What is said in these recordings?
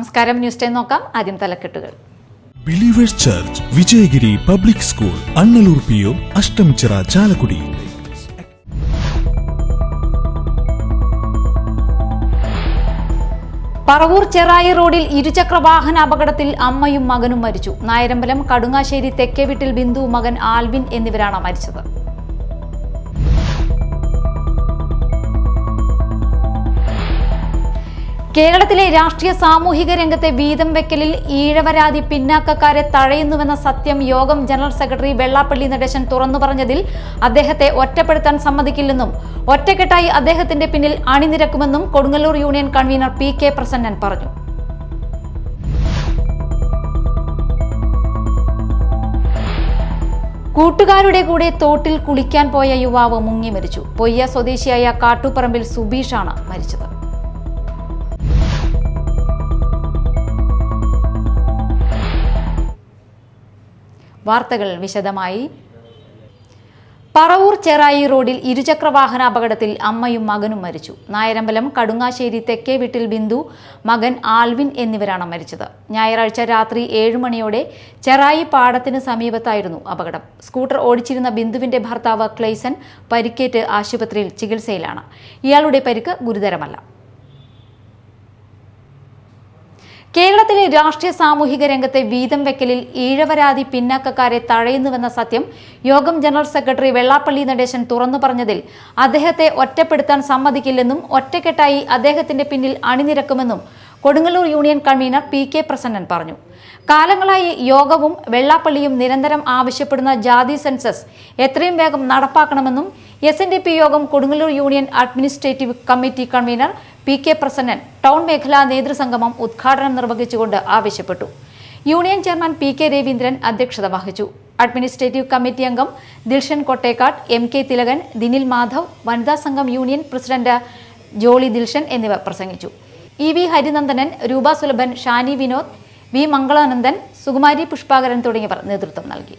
നമസ്കാരം, news time നോക്കാം. ആദ്യം തലക്കെട്ടുകൾ. Believers church Vijayagiri public school, Annalur PO, Ashtamichira, Chalakudy. Paravur Cherai റോഡിൽ ഇരുചക്ര വാഹന അപകടത്തിൽ അമ്മയും മകനും മരിച്ചു. നായരമ്പലം കടുങ്ങാശ്ശേരി തെക്കേവീട്ടിൽ ബിന്ദു, മകൻ ആൽവിൻ എന്നിവരാണ് മരിച്ചത്. കേരളത്തിലെ രാഷ്ട്രീയ സാമൂഹിക രംഗത്തെ വീതം വെക്കലിൽ ഈഴവരാതി പിന്നാക്കക്കാരെ തഴയുന്നുവെന്ന സത്യം യോഗം ജനറൽ സെക്രട്ടറി വെള്ളാപ്പള്ളി നടേശൻ തുറന്നു പറഞ്ഞതിൽ അദ്ദേഹത്തെ ഒറ്റപ്പെടുത്താൻ സമ്മതിക്കില്ലെന്നും ഒറ്റക്കെട്ടായി അദ്ദേഹത്തിന്റെ പിന്നിൽ അണിനിരക്കുമെന്നും Kodungallur union convenor PK Prasannan പറഞ്ഞു. കൂട്ടുകാരുടെ കൂടെ തോട്ടിൽ കുളിക്കാൻ പോയ യുവാവ് മുങ്ങി മരിച്ചു. പൊയ്യ സ്വദേശിയായ കാട്ടുപറമ്പിൽ സുബീഷാണ് മരിച്ചത്. വാർത്തകൾ വിശദമായി. പറവൂർ ചെറായി റോഡിൽ ഇരുചക്ര വാഹന അപകടത്തിൽ അമ്മയും മകനും മരിച്ചു. നായരമ്പലം കടുങ്ങാശ്ശേരി തെക്കേവീട്ടിൽ ബിന്ദു, മകൻ ആൽവിൻ എന്നിവരാണ് മരിച്ചത്. ഞായറാഴ്ച രാത്രി 7 മണിയോടെ ചെറായി പാടത്തിന് സമീപത്തായിരുന്നു അപകടം. സ്കൂട്ടർ ഓടിച്ചിരുന്ന ബിന്ദുവിന്റെ ഭർത്താവ് ക്ലെയ്സൺ പരിക്കേറ്റ് ആശുപത്രിയിൽ ചികിത്സയിലാണ്. ഇയാളുടെ പരിക്ക് ഗുരുതരമല്ല. കേരളത്തിലെ രാഷ്ട്രീയ സാമൂഹിക രംഗത്തെ വീതം വെക്കലിൽ ഈഴവരാതി പിന്നാക്കക്കാരെ തഴയുന്നുവെന്ന സത്യം യോഗം ജനറൽ സെക്രട്ടറി വെള്ളാപ്പള്ളി നടേശൻ തുറന്നു പറഞ്ഞതിൽ അദ്ദേഹത്തെ ഒറ്റപ്പെടുത്താൻ സമ്മതിക്കില്ലെന്നും ഒറ്റക്കെട്ടായി അദ്ദേഹത്തിന്റെ പിന്നിൽ അണിനിരക്കുമെന്നും Kodungallur union convenor PK Prasannan പറഞ്ഞു. കാലങ്ങളായി യോഗവും വെള്ളാപ്പള്ളിയും നിരന്തരം ആവശ്യപ്പെടുന്ന ജാതി സെൻസസ് എത്രയും വേഗം നടപ്പാക്കണമെന്നും SNDP യോഗം Kodungallur union administrative committee convener PK Prasannan town മേഖലാ നേതൃസംഗമം ഉദ്ഘാടനം നിർവഹിച്ചുകൊണ്ട് ആവശ്യപ്പെട്ടു. യൂണിയൻ ചെയർമാൻ PK രവീന്ദ്രൻ അധ്യക്ഷത വഹിച്ചു. അഡ്മിനിസ്ട്രേറ്റീവ് കമ്മിറ്റി അംഗം ദിൽഷൻ കൊട്ടേക്കാട്, MK തിലകൻ, ദിനിൽ മാധവ്, വനിതാ സംഘം യൂണിയൻ പ്രസിഡന്റ് ജോളി ദിൽഷൻ എന്നിവർ പ്രസംഗിച്ചു. EV ഹരിനന്ദനൻ, രൂപ സുലഭൻ, ഷാനി വിനോദ്, V മംഗളാനന്ദൻ, സുകുമാരി പുഷ്പാകരൻ തുടങ്ങിയവർ നേതൃത്വം നൽകി.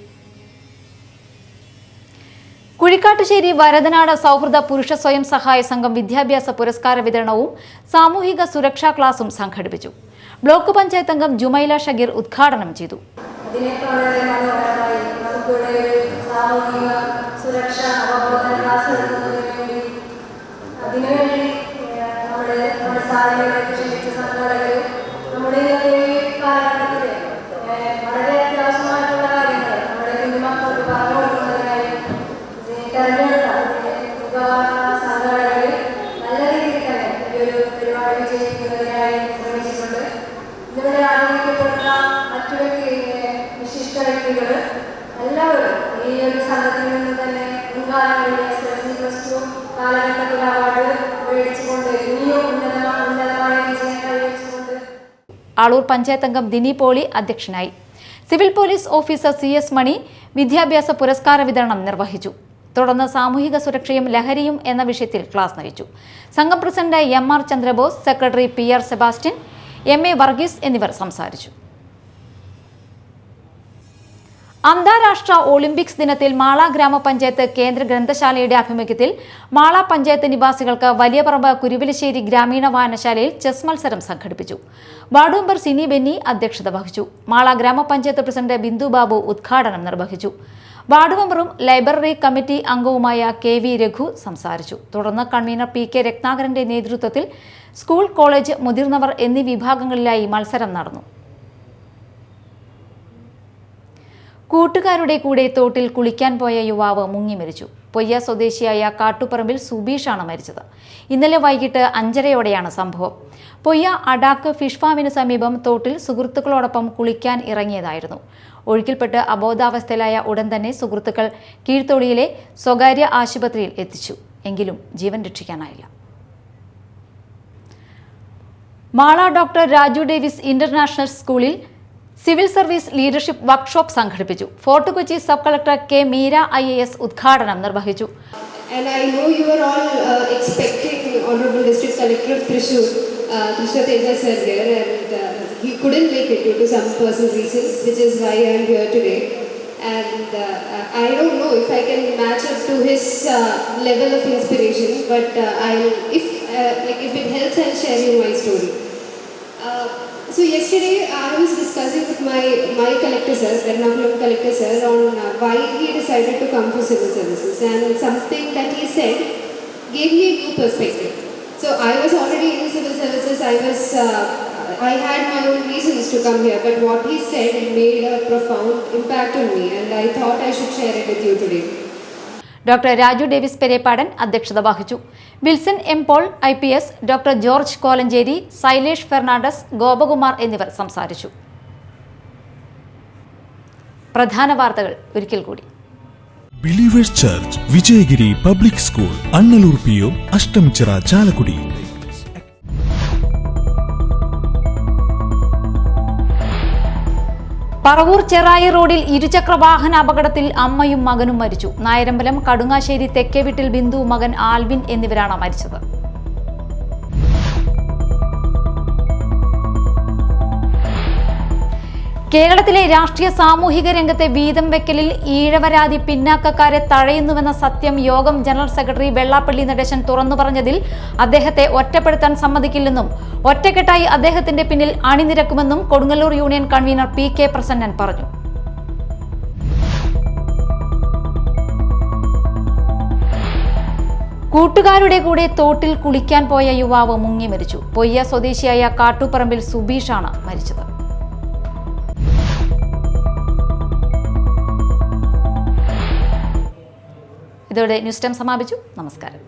കുഴിക്കാട്ടുശ്ശേരി വരദനാട് സൗഹൃദ പുരുഷ സ്വയം സഹായ സംഘം വിദ്യാഭ്യാസ പുരസ്കാര വിതരണവും സാമൂഹിക സുരക്ഷാ ക്ലാസും സംഘടിപ്പിച്ചു. ബ്ലോക്ക് പഞ്ചായത്ത് അംഗം ജുമൈല ഷഗീർ ഉദ്ഘാടനം ചെയ്തു. എല്ലാവരും ഈ ഒരു സംഘത്തിൽ നിന്ന് തന്നെ മുൻകാലങ്ങളിൽ SLC+2 കാലഘട്ടത്തിൽ അവാർഡ് മേടിച്ചുകൊണ്ട് ഇനിയും ഉന്നതമായ വിജയം കൈവരിച്ചുകൊണ്ട് ആളൂർ പഞ്ചായത്ത് അംഗം ദിനി പോളി അധ്യക്ഷനായി. സിവിൽ പോലീസ് ഓഫീസർ CS മണി വിദ്യാഭ്യാസ പുരസ്കാര വിതരണം നിർവഹിച്ചു. തുടർന്ന് സാമൂഹിക സുരക്ഷയും ലഹരിയും എന്ന വിഷയത്തിൽ ക്ലാസ് നയിച്ചു. സംഘം president MR Chandrabose, secretary PR Sebastian, MA Varghese എന്നിവർ സംസാരിച്ചു. അന്താരാഷ്ട്ര ഒളിമ്പിക്സ് ദിനത്തിൽ മാള ഗ്രാമപഞ്ചായത്ത് കേന്ദ്ര ഗ്രന്ഥശാലയുടെ ആഭിമുഖ്യത്തിൽ മാള പഞ്ചായത്ത് നിവാസികൾക്ക് വലിയപറമ്പ് കുരുവിലശ്ശേരി ഗ്രാമീണ വായനശാലയിൽ ചെസ് മത്സരം സംഘടിപ്പിച്ചു. വാർഡ് മെമ്പർ സിനി ബെന്നി അധ്യക്ഷത വഹിച്ചു. മാള ഗ്രാമപഞ്ചായത്ത് പ്രസിഡന്റ് ബിന്ദു ബാബു ഉദ്ഘാടനം നിർവഹിച്ചു. വാർഡ് മെമ്പറും ലൈബ്രറി കമ്മിറ്റി അംഗവുമായ KV രഘു സംസാരിച്ചു. തുടർന്ന് കൺവീനർ PK രത്നാകരന്റെ നേതൃത്വത്തിൽ സ്കൂൾ, കോളേജ്, മുതിർന്നവർ എന്നീ വിഭാഗങ്ങളിലായി മത്സരം നടന്നു. കൂട്ടുകാരുടെ കൂടെ തോട്ടിൽ കുളിക്കാൻ പോയ യുവാവ് മുങ്ങി മരിച്ചു. പൊയ്യ സ്വദേശിയായ കാട്ടുപറമ്പിൽ സുബീഷാണ് മരിച്ചത്. ഇന്നലെ വൈകിട്ട് 5:30യോടെയാണ് സംഭവം. പൊയ്യ അഡാക്ക് ഫിഷ് ഫാമിന് സമീപം തോട്ടിൽ സുഹൃത്തുക്കളോടൊപ്പം കുളിക്കാൻ ഇറങ്ങിയതായിരുന്നു. ഒഴുക്കിൽപ്പെട്ട് അബോധാവസ്ഥയിലായ ഉടൻ തന്നെ സുഹൃത്തുക്കൾ കീഴ്ത്തോളിയിലെ സ്വകാര്യ ആശുപത്രിയിൽ എത്തിച്ചു. എങ്കിലും ജീവൻ രക്ഷിക്കാനായില്ല. Mala doctor Raju Davis international സ്കൂളിൽ സിവിൽ സർവീസ് ലീഡർഷിപ്പ് വർക്ക്ഷോപ്പ് സംഘടിപ്പിച്ചു. Fort Kochi sub collector K Meera IAS ഉദ്ഘാടനം നിർവഹിച്ചു. And I know you are all expecting Honorable District Collector of Thrissur, Krishna Teja sir there, and he couldn't make it due to some personal reasons, which is why I am here today. And I don't know if I can match up to his level of inspiration, but if it helps, I'll share you my story. So yesterday I was discussing with my collector sir, Ernakulam collector sir, on why he decided to come for civil services, and something that he said gave me a new perspective. So I was already in civil services. I had my own reasons to come here, but what he said made a profound impact on me, and I thought I should share it with you today. Doctor Raju Davis Perepadan അധ്യക്ഷത വഹിച്ചു. Wilson M Paul IPS, doctor George Kolenchery, Sailesh Fernandes, Gopakumar എന്നിവർ സംസാരിച്ചു. പ്രധാന വാർത്തകൾ ഒരിക്കൽ കൂടി. Believers church, Vijayagiri public school, Annalur PO, Ashtamichira, Chalakudy. Paravur Cherai റോഡിൽ ഇരുചക്ര വാഹന അപകടത്തിൽ അമ്മയും മകനും മരിച്ചു. നായരമ്പലം കടുങ്ങാശ്ശേരി തെക്കേവീട്ടിൽ ബിന്ദു, മകൻ ആൽവിൻ എന്നിവരാണ് മരിച്ചത്. കേരളത്തിലെ രാഷ്ട്രീയ സാമൂഹിക രംഗത്തെ വീതം വെക്കലിൽ ഈഴവരാതി പിന്നാക്കക്കാരെ തഴയുന്നുവെന്ന സത്യം യോഗം ജനറൽ സെക്രട്ടറി വെള്ളാപ്പള്ളി നടേശൻ തുറന്നു പറഞ്ഞതിൽ അദ്ദേഹത്തെ ഒറ്റപ്പെടുത്താൻ സമ്മതിക്കില്ലെന്നും ഒറ്റക്കെട്ടായി അദ്ദേഹത്തിന്റെ പിന്നിൽ അണിനിരക്കുമെന്നും Kodungallur union convenor PK Prasannan പറഞ്ഞു. കൂട്ടുകാരുടെ കൂടെ തോട്ടിൽ കുളിക്കാൻ പോയ യുവാവ് മുങ്ങി മരിച്ചു. പൊയ്യ സ്വദേശിയായ കാട്ടുപറമ്പിൽ സുബീഷാണ് മരിച്ചത്. ഇതോടെ ന്യൂസ് ടൈം സമാപിച്ചു. നമസ്കാരം.